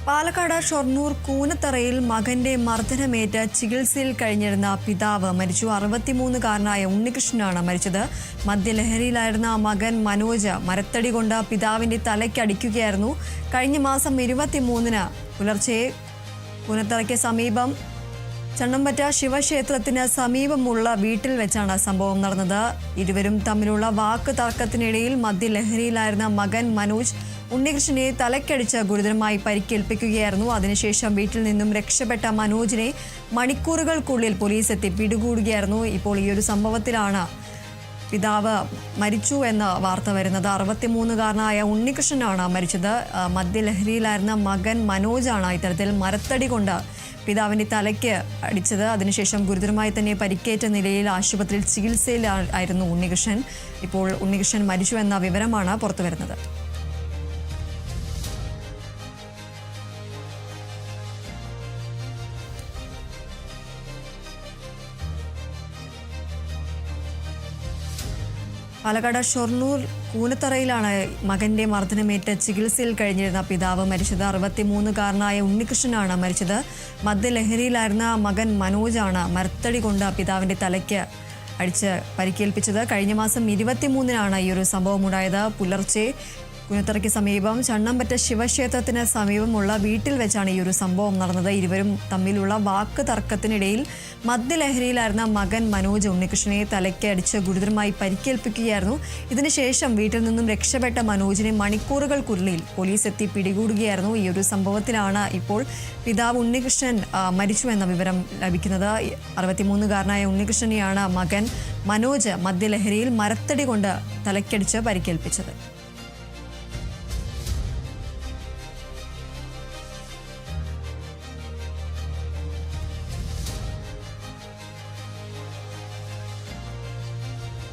പാലക്കാട് ഷൊർണൂർ കൂനത്തറയിൽ മകന്റെ മർദ്ദനമേറ്റ് ചികിത്സയിൽ കഴിഞ്ഞിരുന്ന പിതാവ് മരിച്ചു. 63-കാരനായ ഉണ്ണികൃഷ്ണനാണ് മരിച്ചത്. മദ്യലഹരിയിലായിരുന്ന മകൻ മനോജ് മരത്തടി കൊണ്ട് പിതാവിന്റെ തലയ്ക്കടിക്കുകയായിരുന്നു. കഴിഞ്ഞ മാസം 23-ന് പുലർച്ചെ കൂനത്തറയ്ക്ക് സമീപം ചണ്ണമ്പറ്റ ശിവക്ഷേത്രത്തിന് സമീപമുള്ള വീട്ടിൽ വെച്ചാണ് സംഭവം നടന്നത്. ഇരുവരും തമ്മിലുള്ള വാക്ക് തർക്കത്തിനിടയിൽ മദ്യലഹരിയിലായിരുന്ന മകൻ മനോജ് ഉണ്ണികൃഷ്ണനെ തലയ്ക്കടിച്ച് ഗുരുതരമായി പരിക്കേൽപ്പിക്കുകയായിരുന്നു. അതിനുശേഷം വീട്ടിൽ നിന്നും രക്ഷപ്പെട്ട മനോജിനെ മണിക്കൂറുകൾക്കുള്ളിൽ പോലീസ് എത്തി പിടികൂടുകയായിരുന്നു. ഇപ്പോൾ ഈ ഒരു സംഭവത്തിലാണ് പിതാവ് മരിച്ചു എന്ന വാർത്ത വരുന്നത്. 63-കാരനായ ഉണ്ണികൃഷ്ണനാണ് മരിച്ചത്. മദ്യലഹരിയിലായിരുന്ന മകൻ മനോജാണ് ഇത്തരത്തിൽ മരത്തടി കൊണ്ട് പിതാവിന്റെ തലയ്ക്ക് അടിച്ചത്. അതിനുശേഷം ഗുരുതരമായി തന്നെ പരിക്കേറ്റ നിലയിൽ ആശുപത്രിയിൽ ചികിത്സയിലായിരുന്നു ഉണ്ണികൃഷ്ണൻ. ഇപ്പോൾ ഉണ്ണികൃഷ്ണൻ മരിച്ചു എന്ന വിവരമാണ് പുറത്തുവരുന്നത്. പാലക്കാട് ഷൊർണൂർ കൂനത്തറയിലാണ് മകന്റെ മർദ്ദനമേറ്റ് ചികിത്സയിൽ കഴിഞ്ഞിരുന്ന പിതാവ് മരിച്ചത്. 63-കാരനായ ഉണ്ണികൃഷ്ണനാണ് മരിച്ചത്. മദ്യലഹരിയിലായിരുന്ന മകൻ മനോജാണ് മരത്തടി കൊണ്ട് പിതാവിന്റെ തലയ്ക്ക് അടിച്ച് പരിക്കേൽപ്പിച്ചത്. കഴിഞ്ഞ മാസം 23-നാണ് ഈ ഒരു സംഭവം ഉണ്ടായത്. പുലർച്ചെ കൂനത്തറയ്ക്ക് സമീപം ചണ്ണമ്പറ്റ ശിവക്ഷേത്രത്തിന് സമീപമുള്ള വീട്ടിൽ വെച്ചാണ് ഈ ഒരു സംഭവം നടന്നത്. ഇരുവരും തമ്മിലുള്ള വാക്ക് തർക്കത്തിനിടയിൽ മദ്യലഹരിയിലായിരുന്ന മകൻ മനോജ് ഉണ്ണികൃഷ്ണനെ തലയ്ക്ക് അടിച്ച് ഗുരുതരമായി പരിക്കേൽപ്പിക്കുകയായിരുന്നു. ഇതിനുശേഷം വീട്ടിൽ നിന്നും രക്ഷപ്പെട്ട മനോജിനെ മണിക്കൂറുകൾക്കുള്ളിൽ പോലീസ് എത്തി പിടികൂടുകയായിരുന്നു. ഈ ഒരു സംഭവത്തിലാണ് ഇപ്പോൾ പിതാവ് ഉണ്ണികൃഷ്ണൻ മരിച്ചു എന്ന വിവരം ലഭിക്കുന്നത്. 63-കാരനായ ഉണ്ണികൃഷ്ണനെയാണ് മകൻ മനോജ് മദ്യലഹരിയിൽ മരത്തടി കൊണ്ട് തലയ്ക്കടിച്ച് പരിക്കേൽപ്പിച്ചത്.